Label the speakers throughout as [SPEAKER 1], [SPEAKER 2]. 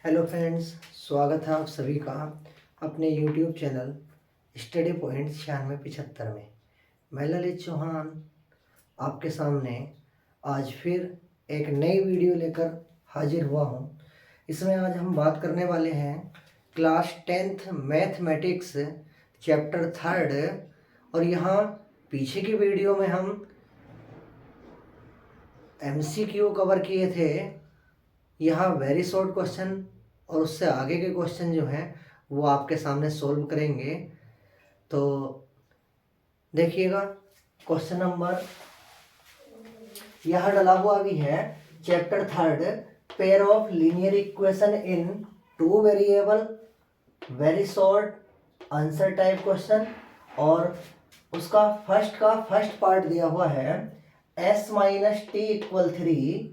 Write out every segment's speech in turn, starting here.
[SPEAKER 1] Hello friends, स्वागत है आप सभी का अपने यूट्यूब चैनल स्टडी पॉइंट 9675 में। मैं ललित चौहान आपके सामने आज फिर एक नई वीडियो लेकर हाजिर हुआ हूँ। इसमें आज हम बात करने वाले हैं class 10th mathematics chapter 3rd। और यहाँ पीछे की वीडियो में हम MCQ कवर किए थे। यहाँ वेरी शॉर्ट क्वेश्चन और उससे आगे के क्वेश्चन जो हैं वो आपके सामने सॉल्व करेंगे। तो देखिएगा, क्वेश्चन नंबर यहाँ डला हुआ भी है, chapter 3rd, pair of linear equation in 2 variable, very short answer type question. और उसका फर्स्ट पार्ट दिया हुआ है s माइनस टी इक्वल 3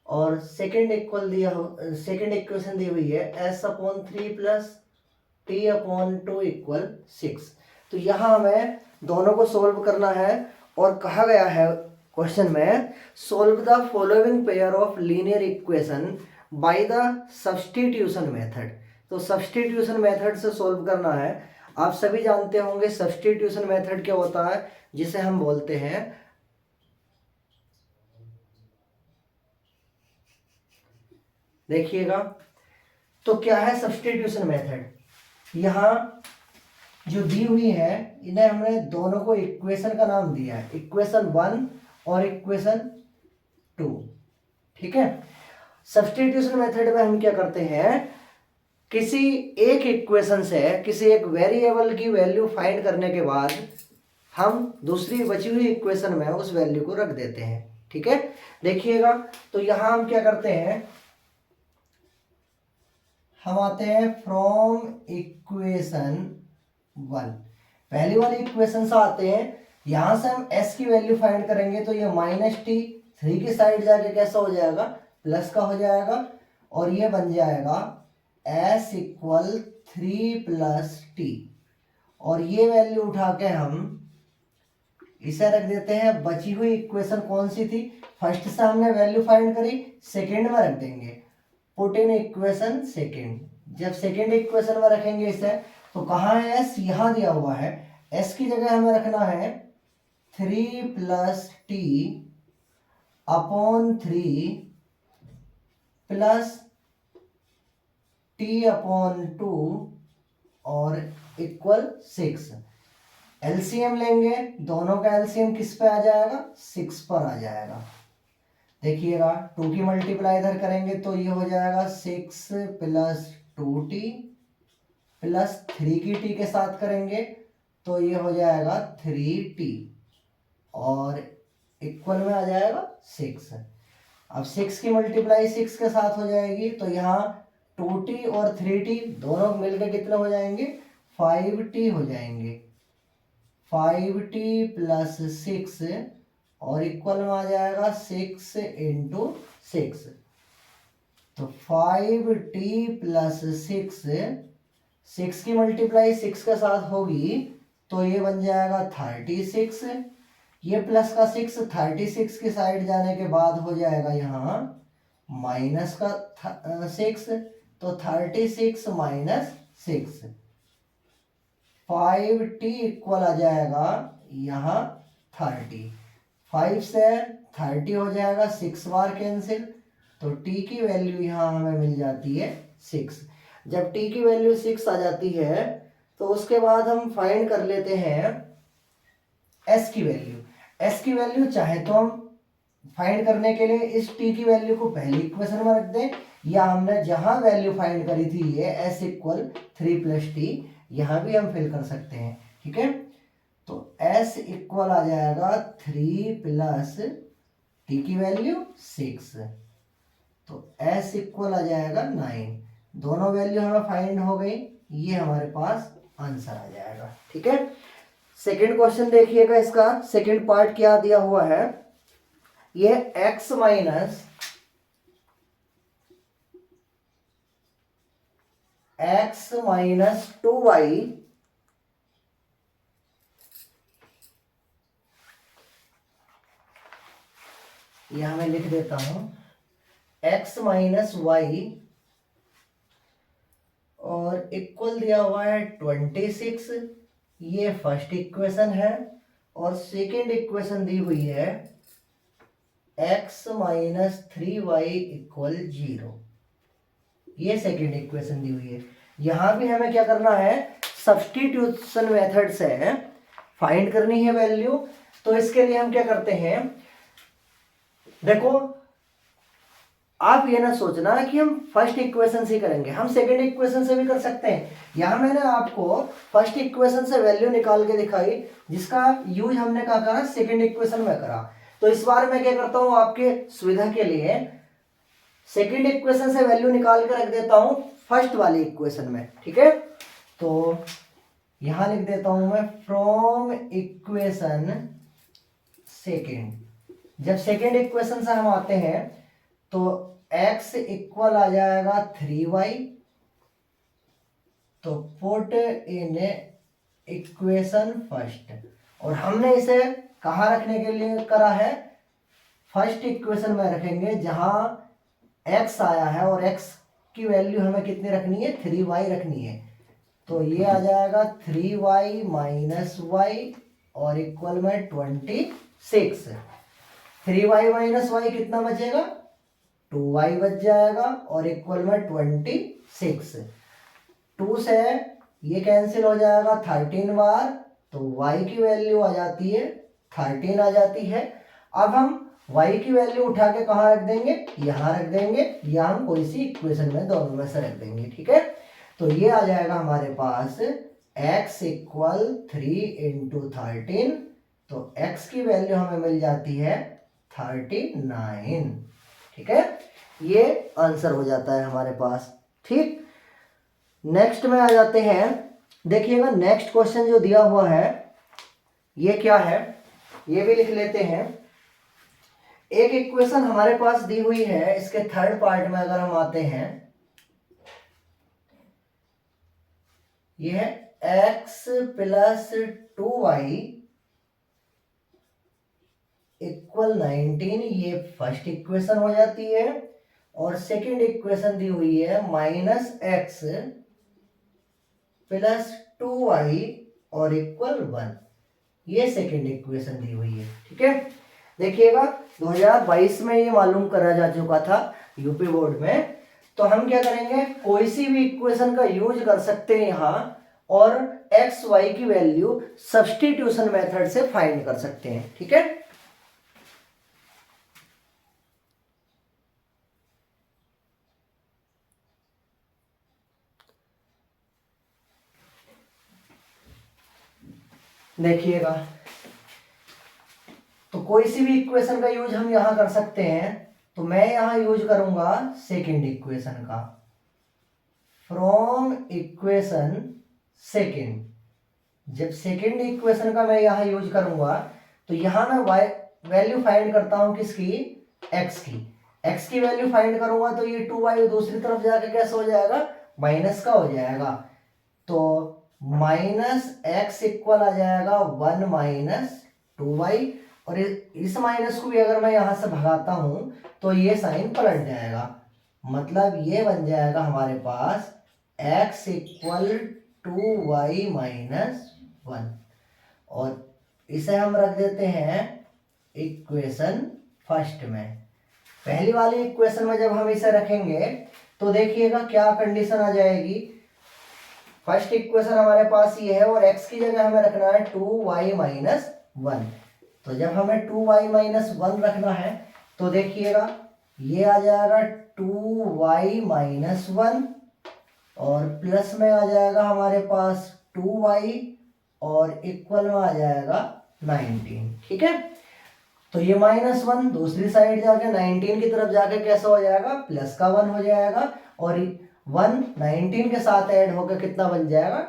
[SPEAKER 1] और सेकेंड इक्वेशन दी हुई है s/3 प्लस t/2 इक्वल 6। तो यहाँ हमें दोनों को सोल्व करना है और कहा गया है क्वेश्चन में solve the following pair of linear equation by the substitution method. तो सब्स्टिट्यूशन मेथड से सोल्व करना है। आप सभी जानते होंगे सब्स्टिट्यूशन मेथड क्या होता है, जिसे हम बोलते हैं देखिएगा। तो क्या है सब्स्टिट्यूशन मेथड? यहाँ जो दी हुई है इन्हें हमने दोनों को इक्वेशन का नाम दिया है, इक्वेशन 1 और इक्वेशन 2। ठीक है। सब्स्टिट्यूशन मेथड में हम क्या करते हैं, किसी एक इक्वेशन से किसी एक वेरिएबल की वैल्यू फाइंड करने के बाद हम दूसरी बची हुई इक्वेशन में उस वैल्यू को रख देते हैं। ठीक है, देखिएगा। तो यहां हम क्या करते हैं, हम आते हैं फ्रॉम इक्वेशन 1, पहली वाली इक्वेशन से आते हैं। यहां से हम s की वैल्यू फाइंड करेंगे तो ये -t 3 की साइड जाके कैसा हो जाएगा, प्लस का हो जाएगा। और ये बन जाएगा s इक्वल 3 प्लस टी। और ये वैल्यू उठा के हम इसे रख देते हैं। बची हुई इक्वेशन कौन सी थी, फर्स्ट से हमने वैल्यू फाइंड करी, सेकेंड में रख देंगे, पुट इन इक्वेशन सेकेंड। जब सेकेंड इक्वेशन में रखेंगे इसे, तो कहाँ है s, यहां दिया हुआ है। s की जगह हमें रखना है 3 plus T upon 3 plus T upon 2 और इक्वल 6। एलसीएम लेंगे, दोनों का एलसीएम किस पे आ जाएगा, 6 पर आ जाएगा। देखिएगा 2 की मल्टीप्लाई इधर करेंगे तो ये हो जाएगा 6 प्लस 2t प्लस 3 की t के साथ करेंगे तो ये हो जाएगा 3t और इक्वल में आ जाएगा 6। अब 6 की मल्टीप्लाई 6 के साथ हो जाएगी तो यहाँ 2t और 3t दोनों मिलकर कितने हो जाएंगे, 5t हो जाएंगे। 5t प्लस 6 और इक्वल में आ जाएगा 6 इंटू 6। तो 5t प्लस 6 की मल्टीप्लाई 6 के साथ होगी तो ये बन जाएगा 36। ये प्लस का 6 36 की साइड जाने के बाद हो जाएगा यहाँ माइनस का 6। तो 36 माइनस 6, 5t इक्वल आ जाएगा यहाँ 30। 5 से 30 हो जाएगा, 6 बार कैंसिल, तो t की वैल्यू यहाँ हमें मिल जाती है 6। जब t की वैल्यू 6 आ जाती है तो उसके बाद हम फाइंड कर लेते हैं s की वैल्यू। s की वैल्यू चाहे तो हम फाइंड करने के लिए इस t की वैल्यू को पहली इक्वेशन में रख दें, या हमने जहां वैल्यू फाइंड करी थी ये s इक्वल 3 प्लस टी, यहां भी हम फिल कर सकते हैं। ठीक है, तो s इक्वल आ जाएगा 3 प्लस टी की वैल्यू 6, तो s इक्वल आ जाएगा 9। दोनों वैल्यू हमें फाइंड हो गई, ये हमारे पास आंसर आ जाएगा। ठीक है, सेकेंड क्वेश्चन देखिएगा, इसका सेकेंड पार्ट क्या दिया हुआ है, ये x माइनस 2y यहां मैं लिख देता हूं, x माइनस वाई और इक्वल दिया हुआ है 26, ये फर्स्ट इक्वेशन है। और सेकेंड इक्वेशन दी हुई है x माइनस 3y इक्वल 0, ये सेकेंड इक्वेशन दी हुई है। यहां भी हमें क्या करना है, सब्स्टिट्यूशन मेथड से फाइंड करनी है वैल्यू। तो इसके लिए हम क्या करते हैं, देखो आप ये ना सोचना कि हम फर्स्ट इक्वेशन से करेंगे, हम सेकंड इक्वेशन से भी कर सकते हैं। यहां मैंने आपको फर्स्ट इक्वेशन से वैल्यू निकाल के दिखाई, जिसका यूज हमने कहा करा, सेकंड इक्वेशन में करा। तो इस बार मैं क्या करता हूं, आपके सुविधा के लिए सेकंड इक्वेशन से वैल्यू निकाल के रख देता हूं फर्स्ट वाली इक्वेशन में, ठीक है। तो यहां लिख देता हूं मैं फ्रॉम इक्वेशन सेकंड। जब सेकंड इक्वेशन से हम आते हैं तो x इक्वल आ जाएगा 3y, तो पुट इन इक्वेशन फर्स्ट। और हमने इसे कहाँ रखने के लिए करा है, फर्स्ट इक्वेशन में रखेंगे जहां x आया है, और x की वैल्यू हमें कितनी रखनी है, 3y रखनी है। तो ये आ जाएगा 3y माइनस वाई और इक्वल में 26। 3y माइनस वाई कितना बचेगा, 2y बच जाएगा और इक्वल में 26। 2 से ये कैंसिल हो जाएगा 13 बार, तो y की वैल्यू आ जाती है 13 आ जाती है। अब हम y की वैल्यू उठा के कहाँ रख देंगे, यहाँ रख देंगे, या हम कोई सी इक्वेशन में दोनों में से रख देंगे, ठीक है। तो ये आ जाएगा हमारे पास x इक्वल 3 इंटू 13, तो x की वैल्यू हमें मिल जाती है 39, ठीक है। ये आंसर हो जाता है हमारे पास, ठीक। नेक्स्ट में आ जाते हैं, देखिएगा नेक्स्ट क्वेश्चन जो दिया हुआ है ये क्या है, ये भी लिख लेते हैं। एक इक्वेशन हमारे पास दी हुई है, इसके थर्ड पार्ट में अगर हम आते हैं, ये है x प्लस 2y इक्वल 19, ये फर्स्ट इक्वेशन हो जाती है। और सेकंड इक्वेशन दी हुई है माइनस एक्स प्लस 2y और इक्वल 1, ये सेकंड इक्वेशन दी हुई है, ठीक है। देखिएगा 2022 में ये मालूम करा जा चुका था यूपी बोर्ड में। तो हम क्या करेंगे, कोई सी भी इक्वेशन का यूज कर सकते हैं यहाँ, और एक्स वाई की वैल्यू सब्स्टिट्यूशन मेथड से फाइंड कर सकते हैं, ठीक है। देखिएगा, तो कोई सी भी इक्वेशन का यूज हम यहां कर सकते हैं। तो मैं यहां यूज करूंगा सेकंड इक्वेशन का, फ्रॉम इक्वेशन सेकंड। जब सेकंड इक्वेशन का मैं यहां यूज करूंगा तो यहां मैं वैल्यू फाइंड करता हूं किसकी, एक्स की। एक्स की वैल्यू फाइंड करूंगा तो ये 2y दूसरी तरफ जाके कैसे हो जाएगा, माइनस का हो जाएगा। तो माइनस एक्स इक्वल आ जाएगा 1 माइनस 2y, और इस माइनस को भी अगर मैं यहां से भगाता हूं तो ये साइन पलट जाएगा। मतलब ये बन जाएगा हमारे पास x इक्वल 2y माइनस 1, और इसे हम रख देते हैं इक्वेशन फर्स्ट में। पहली वाली इक्वेशन में जब हम इसे रखेंगे तो देखिएगा क्या कंडीशन आ जाएगी। फर्स्ट इक्वेशन हमारे पास ये है, और x की जगह हमें रखना है 2y माइनस 1। तो जब हमें 2y माइनस 1 रखना है तो देखिएगा ये आ जाएगा 2y माइनस 1, और प्लस में आ जाएगा हमारे पास 2y, और इक्वल में आ जाएगा 19, ठीक है। तो ये -1 दूसरी साइड जाके 19 की तरफ जाके कैसा हो जाएगा, प्लस का 1 हो जाएगा, और 1 19 के साथ ऐड होकर कितना बन जाएगा,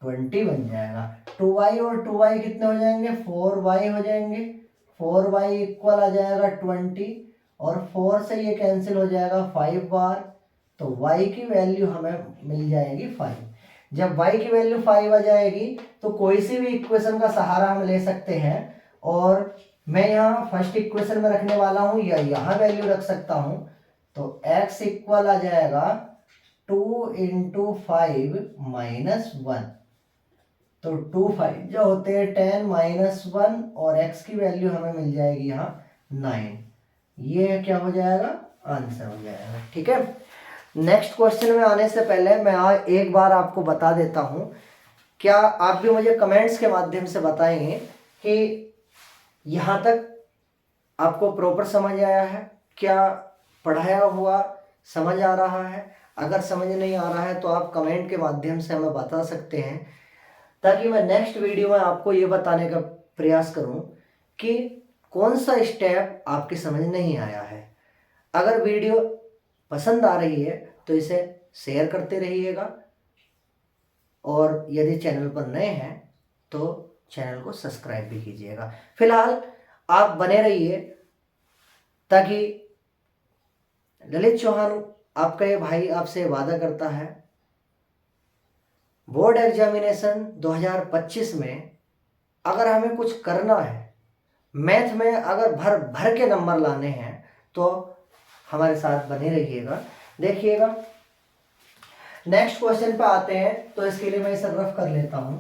[SPEAKER 1] 20 बन जाएगा। 2y और 2y कितने हो जाएंगे, 4y हो जाएंगे। 4y इक्वल आ जाएगा 20, और 4 से ये कैंसिल हो जाएगा 5 बार, तो y की वैल्यू हमें मिल जाएगी 5। जब y की वैल्यू 5 आ जाएगी तो कोई सी भी इक्वेशन का सहारा हम ले सकते हैं, और मैं यहाँ फर्स्ट इक्वेशन में रखने वाला हूँ या यहाँ वैल्यू रख सकता हूँ। तो x इक्वल आ जाएगा 2 × 5 - 1, तो 2 5 जो होते हैं 10 - 1 और x की वैल्यू हमें मिल जाएगी यहाँ 9। ये क्या हो जाएगा, आंसर हो जाएगा। ठीक है, नेक्स्ट क्वेश्चन में आने से पहले मैं एक बार आपको बता देता हूँ, क्या आप भी मुझे कमेंट्स के माध्यम से बताएंगे कि यहाँ तक आपको प्रॉपर समझ आया है, क्या पढ़ाया हुआ समझ आ रहा है। अगर समझ नहीं आ रहा है तो आप कमेंट के माध्यम से हमें बता सकते हैं, ताकि मैं नेक्स्ट वीडियो में आपको ये बताने का प्रयास करूं कि कौन सा स्टेप आपके समझ नहीं आया है। अगर वीडियो पसंद आ रही है तो इसे शेयर करते रहिएगा, और यदि चैनल पर नए हैं तो चैनल को सब्सक्राइब भी कीजिएगा। फिलहाल आप बने रहिए, ताकि ललित चौहान आपका ये भाई आपसे वादा करता है, बोर्ड एग्जामिनेशन 2025 में अगर हमें कुछ करना है, मैथ में अगर भर भर के नंबर लाने हैं, तो हमारे साथ बने रहिएगा, देखिएगा। नेक्स्ट क्वेश्चन पे आते हैं, तो इसके लिए मैं इसे रफ कर लेता हूं।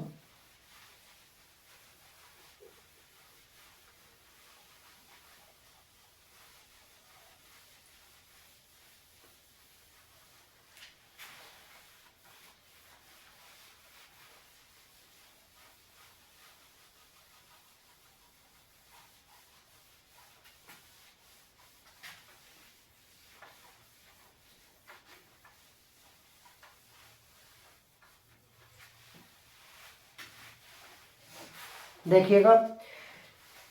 [SPEAKER 1] देखिएगा,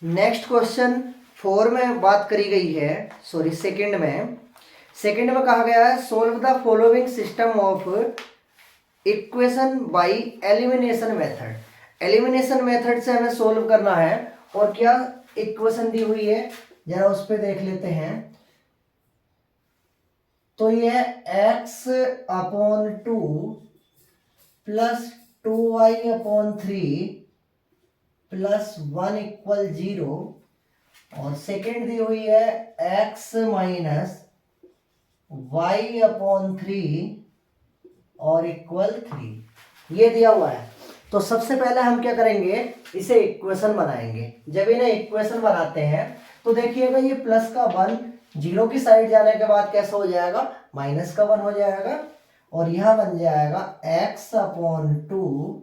[SPEAKER 1] नेक्स्ट क्वेश्चन 4 में बात करी गई है, सॉरी सेकंड में कहा गया है, solve the following system of equation by elimination method. Elimination method से हमें सोल्व करना है, और क्या इक्वेशन दी हुई है जरा उस पर देख लेते हैं। तो ये x/2 + 2y/3 + 1 = 0, और सेकेंड दी हुई है x - y/3 और =3। ये दिया हुआ है। तो सबसे पहले हम क्या करेंगे, इसे इक्वेशन बनाएंगे। जब इन्हें इक्वेशन बनाते हैं तो देखिएगा, ये प्लस का 1 जीरो की साइड जाने के बाद कैसा हो जाएगा, माइनस का 1 हो जाएगा, और यह बन जाएगा x/2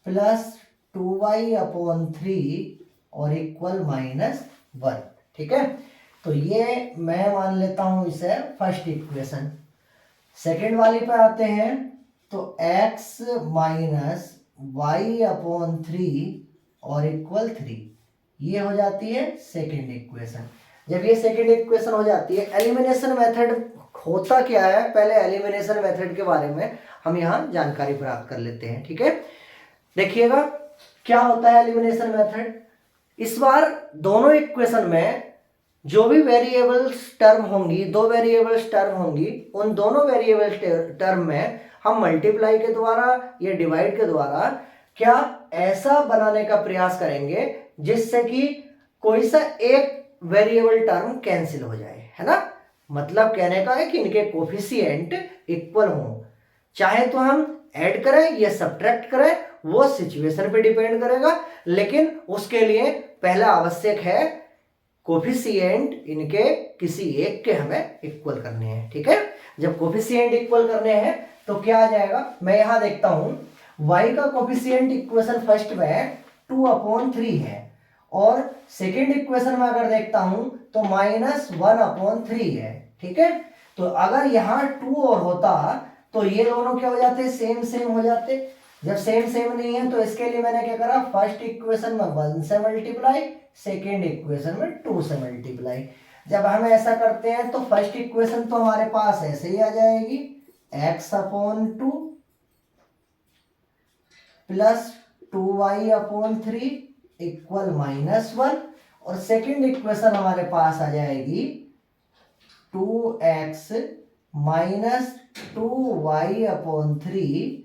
[SPEAKER 1] + 2y/3 और =-1। ठीक है, तो ये मैं मान लेता हूं इसे फर्स्ट इक्वेशन। सेकेंड वाली पे आते हैं, तो x - y/3 और =3, ये हो जाती है सेकेंड इक्वेशन। जब ये सेकेंड इक्वेशन हो जाती है, एलिमिनेशन मेथड होता क्या है, पहले एलिमिनेशन मेथड के बारे में हम यहाँ जानकारी प्राप्त कर लेते हैं। ठीक है, देखिएगा क्या होता है एलिमिनेशन मेथड। इस बार दोनों इक्वेशन में जो भी वेरिएबल्स टर्म होंगी, 2 वेरिएबल्स टर्म होंगी, उन दोनों वेरिएबल टर्म में हम मल्टीप्लाई के द्वारा या डिवाइड के द्वारा क्या ऐसा बनाने का प्रयास करेंगे जिससे कि कोई सा एक वेरिएबल टर्म कैंसिल हो जाए, है ना। मतलब कहने का है कि इनके कोफिशिएंट इक्वल हो। चाहे तो हम ऐड करें या सब्ट्रैक्ट करें, वो सिचुएशन पे डिपेंड करेगा, लेकिन उसके लिए पहला आवश्यक है कोफिशिएंट इनके किसी एक के हमें इक्वल करने हैं। ठीक है, जब कोफिशिएंट इक्वल करने हैं तो क्या आ जाएगा, मैं यहां देखता हूं y का कोफिशिएंट इक्वेशन फर्स्ट में 2/3 है, और सेकेंड इक्वेशन में अगर देखता हूं तो -1/3 है। ठीक है, तो अगर यहाँ 2 और होता तो ये दोनों क्या हो जाते, सेम सेम हो जाते। जब सेम सेम नहीं है तो इसके लिए मैंने क्या करा, फर्स्ट इक्वेशन में 1 से मल्टीप्लाई, सेकेंड इक्वेशन में 2 से मल्टीप्लाई। जब हम ऐसा करते हैं तो फर्स्ट इक्वेशन तो हमारे पास ऐसे ही आ जाएगी, x/2 + 2y/3 =-1, और सेकेंड इक्वेशन हमारे पास आ जाएगी 2x - 2y/3,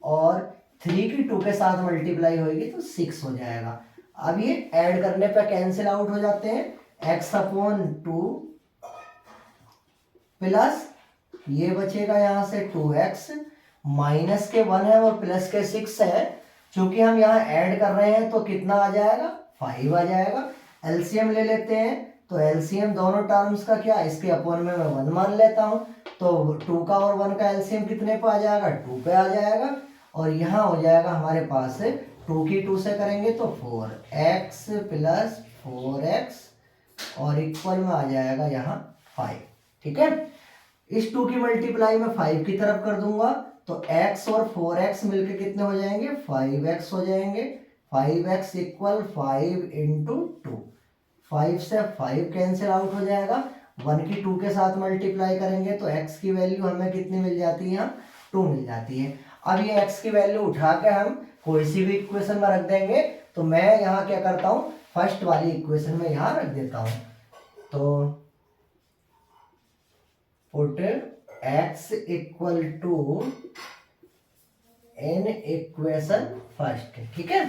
[SPEAKER 1] और 3 की 2 के साथ मल्टीप्लाई होगी तो 6 हो जाएगा। अब ये ऐड करने पे कैंसिल आउट हो जाते हैं, x/2 + ये बचेगा यहाँ से 2x, माइनस के 1 है और प्लस के 6 है, क्योंकि हम यहाँ ऐड कर रहे हैं तो कितना आ जाएगा, 5 आ जाएगा। एलसीएम ले लेते हैं, तो एलसीएम दोनों टर्म्स का क्या, इसके अपॉन में मैं 1 मान लेता हूँ, तो 2 का और 1 का एलसीएम कितने पे आ जाएगा, 2 पे आ जाएगा। और यहाँ हो जाएगा हमारे पास 2 की 2 से करेंगे तो 4x प्लस 4x और इक्वल में आ जाएगा यहाँ 5। ठीक है, इस 2 की मल्टीप्लाई में 5 की तरफ कर दूंगा तो x और 4x मिलके कितने हो जाएंगे, 5x हो जाएंगे। 5x इक्वल 5 इंटू 2, 5 से 5 कैंसिल आउट हो जाएगा, 1 की 2 के साथ मल्टीप्लाई करेंगे तो x की वैल्यू हमें कितनी मिल जाती है, यहाँ 2 मिल जाती है। अब ये x की वैल्यू उठा के हम कोई सी भी इक्वेशन में रख देंगे, तो मैं यहाँ क्या करता हूँ, फर्स्ट वाली इक्वेशन में यहाँ रख देता हूँ, तो put x equal to in equation first. ठीक है,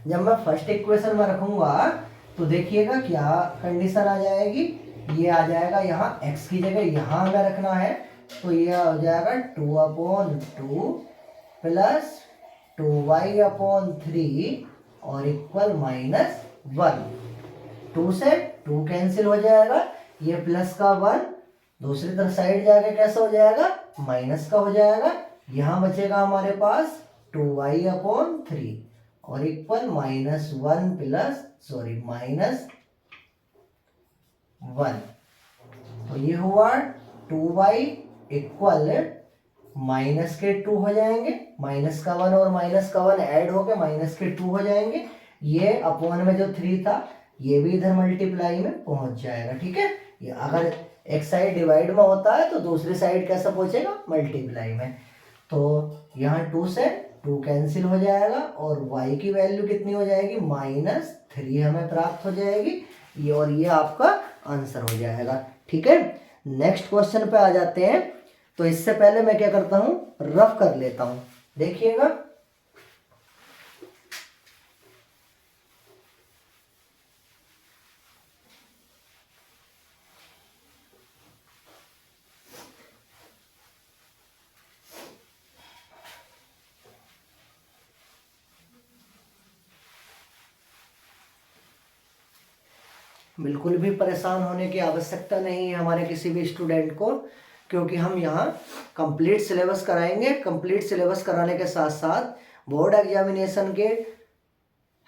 [SPEAKER 1] जब मैं फर्स्ट इक्वेशन में रखूंगा तो देखिएगा क्या कंडीशन आ जाएगी, ये आ जाएगा यहाँ x की जगह यहाँ हमें रखना है, तो ये हो जाएगा 2/2 प्लस 2y/3 और इक्वल -1। 2 से 2 कैंसिल हो जाएगा, ये प्लस का 1 दूसरी तरफ साइड जाके कैसा हो जाएगा, माइनस का हो जाएगा। यहाँ बचेगा हमारे पास 2y/3 और इक्वल -1 प्लस -1। तो ये हुआ 2y इक्वल माइनस के 2 हो जाएंगे, माइनस का 1 और माइनस का 1 ऐड होके माइनस के 2 हो जाएंगे। ये अपॉन में जो 3 था ये भी इधर मल्टीप्लाई में पहुंच जाएगा। ठीक है, ये अगर एक साइड डिवाइड में होता है तो दूसरी साइड कैसे पहुंचेगा, मल्टीप्लाई में। तो यहाँ 2 से 2 कैंसिल हो जाएगा और y की वैल्यू कितनी हो जाएगी, -3 हमें प्राप्त हो जाएगी, ये और ये आपका आंसर हो जाएगा। ठीक है, नेक्स्ट क्वेश्चन पे आ जाते हैं। तो इससे पहले मैं क्या करता हूँ, रफ कर लेता हूँ, देखिएगा। बिल्कुल भी परेशान होने की आवश्यकता नहीं है हमारे किसी भी स्टूडेंट को, क्योंकि हम यहाँ कंप्लीट सिलेबस कराएंगे। कंप्लीट सिलेबस कराने के साथ साथ बोर्ड एग्जामिनेशन के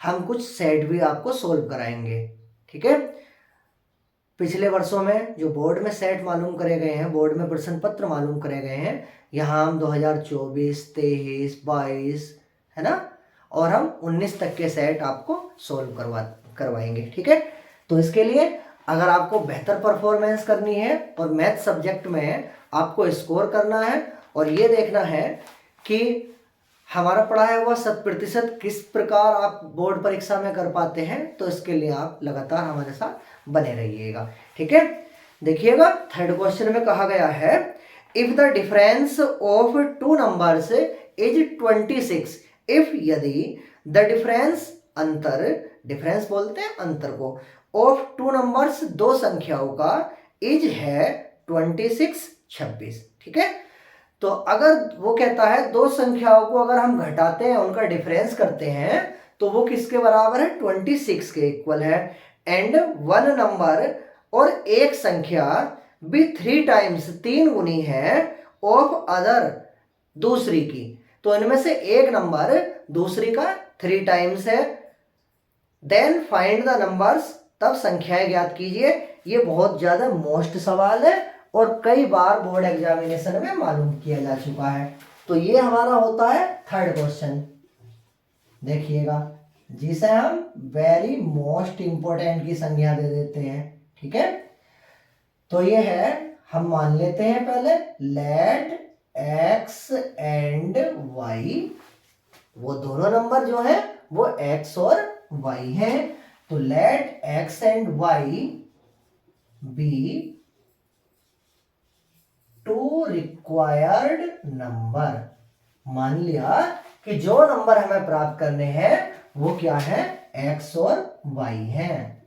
[SPEAKER 1] हम कुछ सेट भी आपको सोल्व कराएंगे। ठीक है, पिछले वर्षों में जो बोर्ड में सेट मालूम करे गए हैं, बोर्ड में प्रश्न पत्र मालूम करे गए हैं, यहाँ हम 2024, 23, 22 है ना, और हम 19 तक के सेट आपको सोल्व करवाएंगे। ठीक है, तो इसके लिए अगर आपको बेहतर परफॉर्मेंस करनी है और मैथ सब्जेक्ट में आपको स्कोर करना है और ये देखना है कि हमारा पढ़ाया हुआ 100% किस प्रकार आप बोर्ड परीक्षा में कर पाते हैं, तो इसके लिए आप लगातार हमारे साथ बने रहिएगा। ठीक है, देखिएगा थर्ड क्वेश्चन में कहा गया है, if the difference of 2 numbers is 26, if यदि द डिफरेंस अंतर, डिफरेंस बोलते हैं अंतर को, ऑफ 2 नंबर्स 2 संख्याओं का इज है 26 26। ठीक है, तो अगर वो कहता है 2 संख्याओं को अगर हम घटाते हैं, उनका डिफरेंस करते हैं, तो वो किसके बराबर है, 26 के इक्वल है। एंड 1 नंबर और एक संख्या भी 3 टाइम्स 3 गुनी है ऑफ अदर दूसरी की, तो इनमें से एक नंबर दूसरी का 3 टाइम्स है। देन फाइंड द नंबर्स, तब संख्याएं ज्ञात कीजिए। ये बहुत ज्यादा मोस्ट सवाल है और कई बार बोर्ड एग्जामिनेशन में मालूम किया जा चुका है। तो ये हमारा होता है थर्ड क्वेश्चन, देखिएगा, जिसे हम वेरी मोस्ट इंपोर्टेंट की संज्ञा दे देते हैं। ठीक है, तो ये है, हम मान लेते हैं पहले, लेट x एंड y, वो दोनों नंबर जो है वो x और y है, तो let x and y be 2 required number. मान लिया कि जो नंबर हमें प्राप्त करने हैं वो क्या है, x और y है।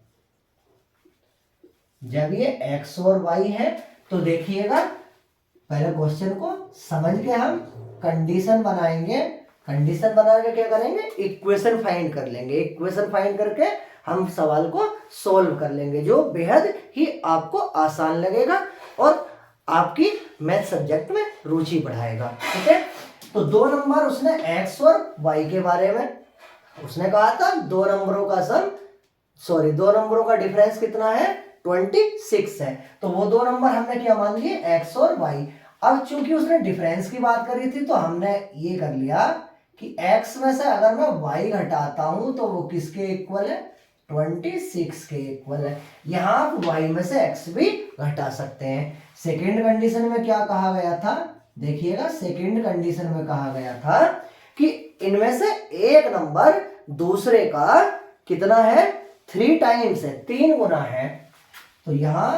[SPEAKER 1] जब ये x और y है तो देखिएगा पहले क्वेश्चन को समझ के हम कंडीशन बनाएंगे, कंडीशन बना के क्या करेंगे, इक्वेशन फाइंड कर लेंगे, इक्वेशन फाइंड करके हम सवाल को सोल्व कर लेंगे, जो बेहद ही आपको आसान लगेगा और आपकी मैथ सब्जेक्ट में रुचि बढ़ाएगा। ठीक है, तो 2 नंबर उसने x और y के बारे में उसने कहा था, 2 नंबरों का सम, सॉरी 2 नंबरों का डिफरेंस कितना है, 26 है। तो वो 2 नंबर हमने क्या मान लिए, x और y। अब चूंकि उसने डिफरेंस की बात करी थी तो हमने ये कर लिया कि x में से अगर मैं y घटाता हूं तो वो किसके इक्वल है, 26 के इक्वल है। यहां आप y में से x भी घटा सकते हैं। सेकेंड कंडीशन में क्या कहा गया था, देखिएगा सेकेंड कंडीशन में कहा गया था कि इनमें से एक नंबर दूसरे का कितना है, 3 टाइम्स है, 3 गुना है। तो यहां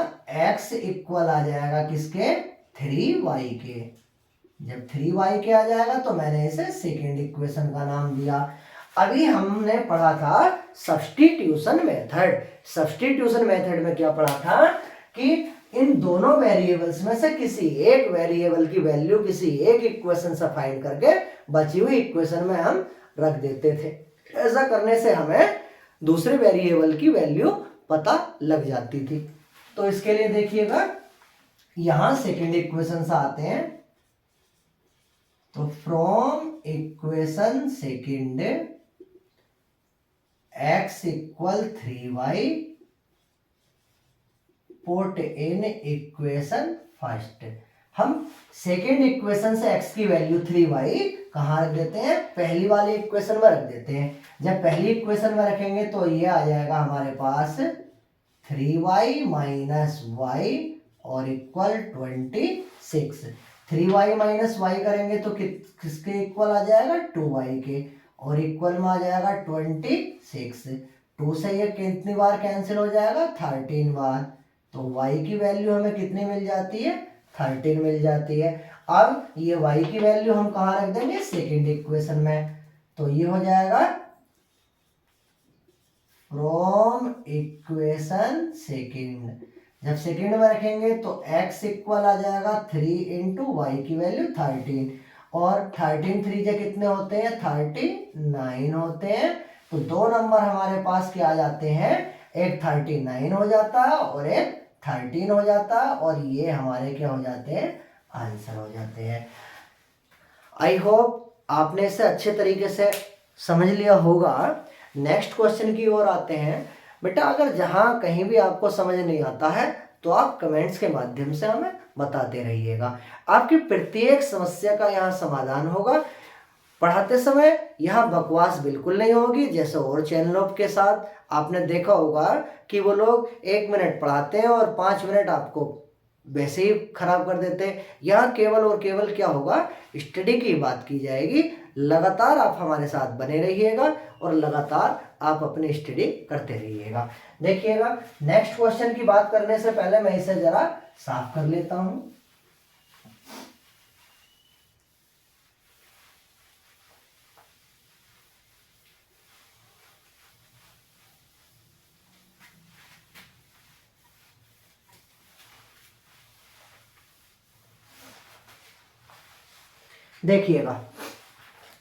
[SPEAKER 1] x इक्वल आ जाएगा किसके, 3y के। जब 3y के आ जाएगा तो मैंने इसे सेकेंड इक्वेशन का नाम दिया। अभी हमने पढ़ा था सब्स्टिट्यूशन मेथड। सब्स्टिट्यूशन मेथड में क्या पढ़ा था कि इन दोनों वेरिएबल्स में से किसी एक वेरिएबल की वैल्यू किसी एक इक्वेशन से फाइंड करके बची हुई इक्वेशन में हम रख देते थे। ऐसा करने से हमें दूसरे वेरिएबल की वैल्यू पता लग जाती थी। तो इसके लिए देखिएगा यहां सेकेंड इक्वेशन से आते हैं, तो from equation second x equal 3y put in equation first. हम सेकेंड इक्वेशन से x की वैल्यू 3y कहाँ रख देते हैं, पहली वाली इक्वेशन में रख देते हैं। जब पहली इक्वेशन में रखेंगे तो ये आ जाएगा हमारे पास 3y माइनस y और इक्वल 26। 3y माइनस y करेंगे तो किसके इक्वल आ जाएगा, 2y के, और इक्वल में आ जाएगा 26। 2 से ये कितनी बार कैंसिल हो जाएगा, 13 बार। तो y की वैल्यू हमें कितनी मिल जाती है, 13 मिल जाती है। अब ये y की वैल्यू हम कहाँ रख देंगे, सेकेंड इक्वेशन में। तो ये हो जाएगा फ्रॉम इक्वेशन सेकेंड। जब सेकेंड में रखेंगे तो x इक्वल आ जाएगा 3 इंटू वाई की वैल्यू 13, और 13 3 जे कितने होते हैं, 39 होते हैं। तो 2 नंबर हमारे पास क्या आ जाते हैं, एक 39 हो जाता है और एक 13 हो जाता है, और ये हमारे क्या हो जाते हैं, आंसर हो जाते हैं। आई होप आपने इसे अच्छे तरीके से समझ लिया होगा। नेक्स्ट क्वेश्चन की ओर आते हैं। बेटा अगर जहां कहीं भी आपको समझ नहीं आता है तो आप कमेंट्स के माध्यम से हमें बताते रहिएगा। आपकी प्रत्येक समस्या का यहाँ समाधान होगा। पढ़ाते समय यहाँ बकवास बिल्कुल नहीं होगी। जैसे और चैनलों के साथ आपने देखा होगा कि वो लोग 1 मिनट पढ़ाते हैं और 5 मिनट आपको वैसे ही खराब कर देते हैं। यहाँ केवल और केवल क्या होगा, स्टडी की बात की जाएगी। लगातार आप हमारे साथ बने रहिएगा और लगातार आप अपनी स्टडी करते रहिएगा। देखिएगा नेक्स्ट क्वेश्चन की बात करने से पहले मैं इसे जरा साफ कर लेता हूं। देखिएगा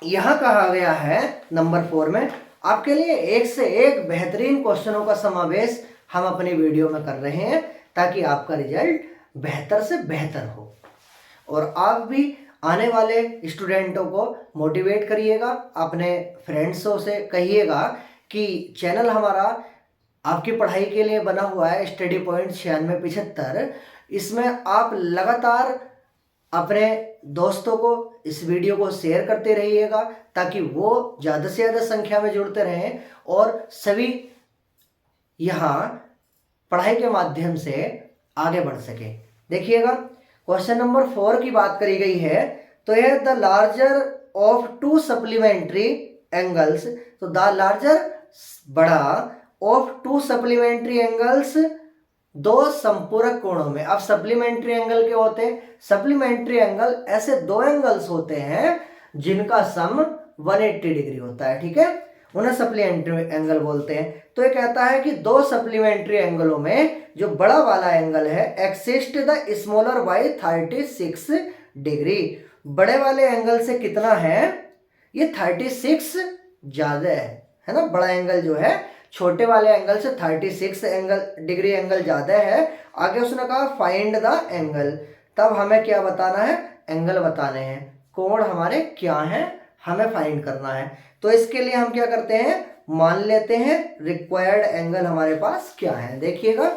[SPEAKER 1] यहां कहा गया है नंबर 4 में आपके लिए एक से एक बेहतरीन क्वेश्चनों का समावेश हम अपनी वीडियो में कर रहे हैं ताकि आपका रिजल्ट बेहतर से बेहतर हो और आप भी आने वाले स्टूडेंटों को मोटिवेट करिएगा। अपने फ्रेंड्सों से कहिएगा कि चैनल हमारा आपकी पढ़ाई के लिए बना हुआ है स्टडी पॉइंट 9675। इसमें आप लगातार अपने दोस्तों को इस वीडियो को शेयर करते रहिएगा ताकि वो ज़्यादा से ज़्यादा संख्या में जुड़ते रहें और सभी यहाँ पढ़ाई के माध्यम से आगे बढ़ सके। देखिएगा क्वेश्चन नंबर 4 की बात करी गई है। तो यह the larger of 2 supplementary angles, तो द लार्जर बड़ा ऑफ 2 सप्लीमेंट्री एंगल्स 2 संपूरक कोणों में। अब सप्लीमेंट्री एंगल के होते हैं, सप्लीमेंट्री एंगल ऐसे 2 एंगल्स होते हैं जिनका सम 180 डिग्री होता है। ठीक है, उन्हें सप्लीमेंट्री एंगल बोलते हैं। तो ये कहता है कि दो सप्लीमेंट्री एंगलों में जो बड़ा वाला एंगल है exist the smaller by 36 degree. बड़े वाले एंगल से कितना है, ये 36 ज्यादा है ना। बड़ा एंगल जो है छोटे वाले एंगल से 36 डिग्री एंगल ज्यादा है। आगे उसने कहा फाइंड द एंगल, तब हमें क्या बताना है, एंगल बताने हैं, कोण हमारे क्या हैं, हमें फाइंड करना है। तो इसके लिए हम क्या करते हैं, मान लेते हैं रिक्वायर्ड एंगल हमारे पास क्या है। देखिएगा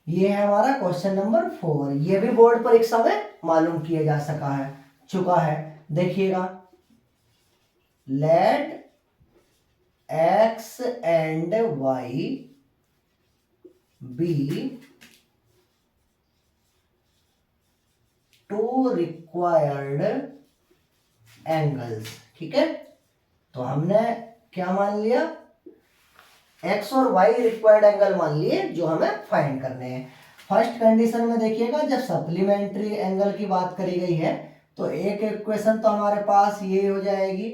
[SPEAKER 1] ये है हमारा क्वेश्चन नंबर 4। ये भी बोर्ड परीक्षा में मालूम किया जा चुका है। देखिएगा, let x and y be two required angles. ठीक है, तो हमने क्या मान लिया, x और y रिक्वायर्ड एंगल मान लिए जो हमें फाइंड करने हैं। फर्स्ट कंडीशन में देखिएगा, जब सप्लीमेंट्री एंगल की बात करी गई है तो एक इक्वेशन तो हमारे पास ये हो जाएगी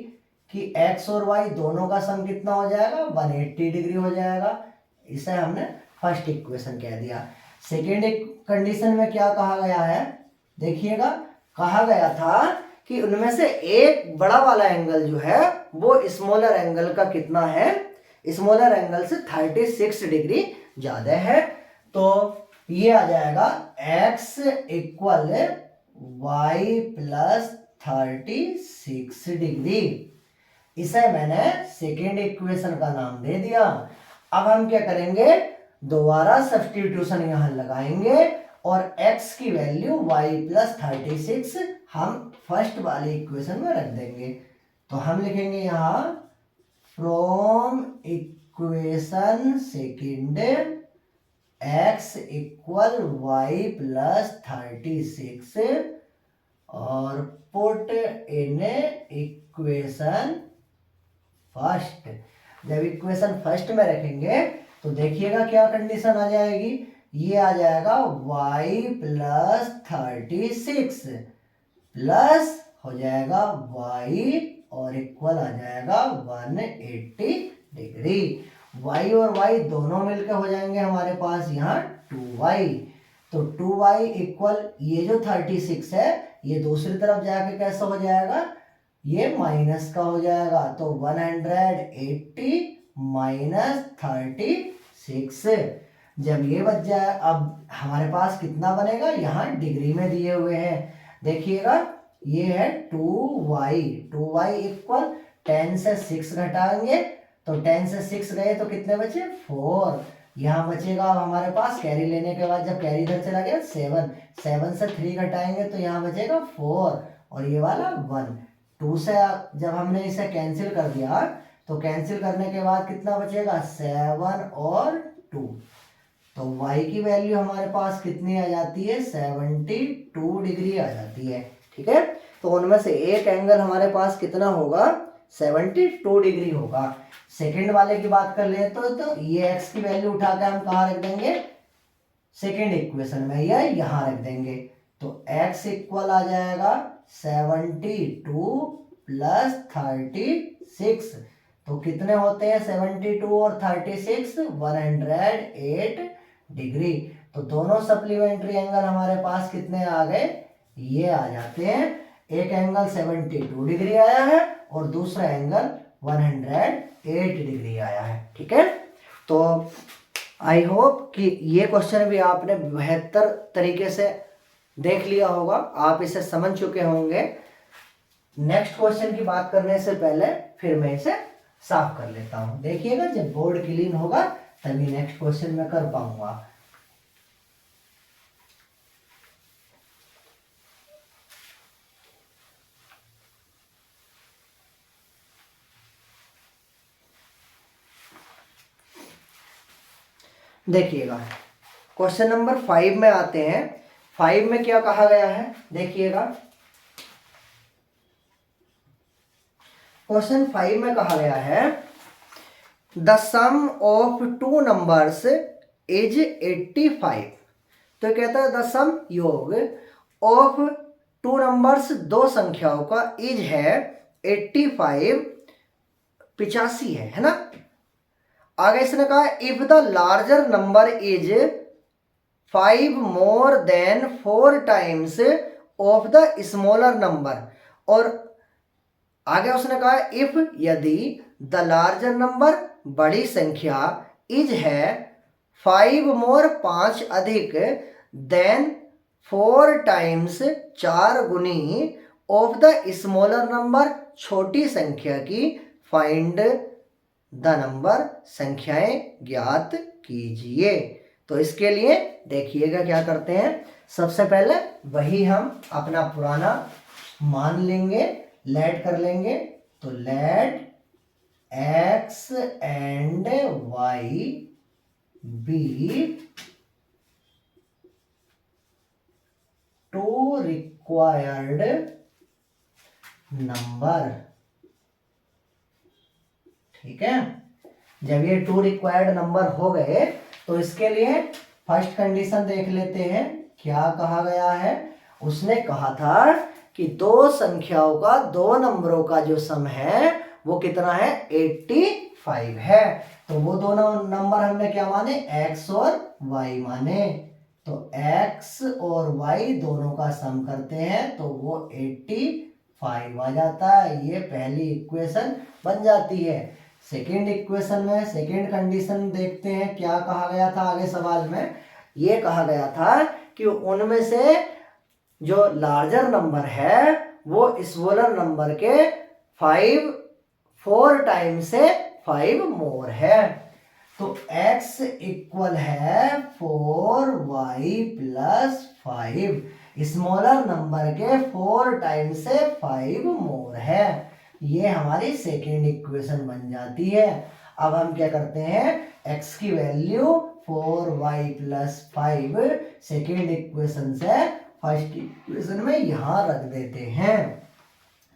[SPEAKER 1] कि x और y दोनों का सम कितना हो जाएगा, 180 डिग्री हो जाएगा। इसे हमने फर्स्ट इक्वेशन कह दिया। सेकेंड कंडीशन में क्या कहा गया है, देखिएगा, कहा गया था कि उनमें से एक बड़ा वाला एंगल जो है वो स्मॉलर एंगल का कितना है, स्मॉलर एंगल से 36 डिग्री ज्यादा है। तो ये आ जाएगा x equal y plus 36 degree. इसे मैंने सेकेंड इक्वेशन का नाम दे दिया। अब हम क्या करेंगे, दोबारा सब्स्टिट्यूशन यहां लगाएंगे और x की वैल्यू y प्लस 36 हम फर्स्ट वाली इक्वेशन में रख देंगे। तो हम लिखेंगे यहां from equation second x equal y plus 36 और पुट इन इक्वेशन फर्स्ट। जब इक्वेशन फर्स्ट में रखेंगे तो देखिएगा क्या कंडीशन आ जाएगी, ये आ जाएगा y प्लस 36 प्लस हो जाएगा y और इक्वल आ जाएगा 180 डिग्री। y और y दोनों मिलकर हो जाएंगे हमारे पास यहाँ 2y। तो 2y इक्वल ये जो 36 है ये दूसरी तरफ जाके कैसा हो जाएगा, ये माइनस का हो जाएगा। तो 180 माइनस 36, जब ये बच जाए, अब हमारे पास कितना बनेगा, यहाँ डिग्री में दिए हुए हैं। देखिएगा ये है 2y इक्वल 10 से 6 घटाएंगे तो 10 से 6 गए तो कितने बचे, 4। यहाँ बचेगा अब हमारे पास कैरी लेने के बाद, जब कैरी इधर चला गया 7 से 3 घटाएंगे तो यहाँ बचेगा 4 और ये वाला 1। 2 से जब हमने इसे कैंसिल कर दिया तो कैंसिल करने के बाद कितना बचेगा, 7 और 2। तो y की वैल्यू हमारे पास कितनी आ जाती है, 72 डिग्री आ जाती है। ठीक है, तो उनमें से एक एंगल हमारे पास कितना होगा, 72 डिग्री होगा। सेकंड वाले की बात कर ले तो ये x की वैल्यू उठा के हम कहाँ रख देंगे, सेकंड इक्वेशन में या यहाँ रख देंगे। तो x इक्वल आ जाएगा 72 प्लस 36। तो कितने होते हैं 72 और 36, 108 डिग्री। तो दोनों सप्लीमेंट्री एंगल हमारे पास कितने आ गए, ये आ जाते हैं। एक एंगल 72 डिग्री आया है और दूसरा एंगल 108 डिग्री आया है। ठीक है, तो आई होप कि ये क्वेश्चन भी आपने बेहतर तरीके से देख लिया होगा, आप इसे समझ चुके होंगे। नेक्स्ट क्वेश्चन की बात करने से पहले फिर मैं इसे साफ कर लेता हूं। देखिएगा जब बोर्ड क्लीन होगा तभी नेक्स्ट क्वेश्चन मैं कर पाऊंगा। देखिएगा क्वेश्चन नंबर 5 में आते हैं। 5 में क्या कहा गया है, देखिएगा क्वेश्चन 5 में कहा गया है the sum of two numbers is 85। तो कहता है द सम योग ऑफ टू नंबर्स, दो संख्याओं का इज है 85, 85 है ना। आगे इसने कहा if the larger number is 5 more than 4 times of the smaller number, और आगे उसने कहा इफ यदि द लार्जर नंबर बड़ी संख्या इज है 5 मोर 5 अधिक देन 4 टाइम्स 4 गुनी ऑफ द स्मॉलर नंबर छोटी संख्या की, फाइंड द नंबर संख्याएं ज्ञात कीजिए। तो इसके लिए देखिएगा क्या करते हैं, सबसे पहले वही हम अपना पुराना मान लेंगे, लेट कर लेंगे। तो let x and y be two required number. ठीक है, जब ये टू रिक्वायर्ड नंबर हो गए तो इसके लिए फर्स्ट कंडीशन देख लेते हैं। क्या कहा गया है, उसने कहा था कि दो संख्याओं का, दो नंबरों का जो सम है वो कितना है, 85 है। तो वो दोनों नंबर हमने क्या माने, x और y माने। तो x और y दोनों का सम करते हैं तो वो 85 आ जाता है। ये पहली इक्वेशन बन जाती है। सेकेंड इक्वेशन में सेकेंड कंडीशन देखते हैं, क्या कहा गया था आगे सवाल में। ये कहा गया था कि उनमें से जो लार्जर नंबर है वो स्मॉलर नंबर के 4 टाइम से 5 मोर है। तो x इक्वल है 4y प्लस 5, स्मॉलर नंबर के 4 टाइम से 5 मोर है। ये हमारी सेकेंड इक्वेशन बन जाती है। अब हम क्या करते हैं, x की value 4y plus 5 second equation से फर्स्ट इक्वेशन में यहां रख देते हैं।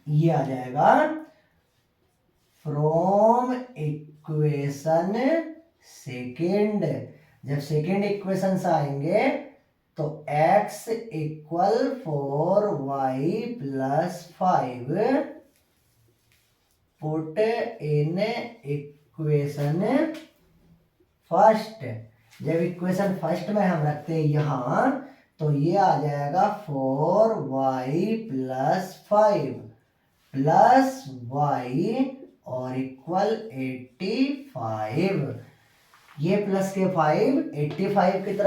[SPEAKER 1] ये आ जाएगा फ्रॉम इक्वेशन सेकेंड। जब सेकेंड इक्वेशन से आएंगे तो x equal 4y plus 5 put in equation first. जब इक्वेशन फर्स्ट में हम रखते हैं यहां तो ये आ जाएगा 4y प्लस 5 प्लस y और इक्वल 85। ये प्लस के 5 85 की तरफ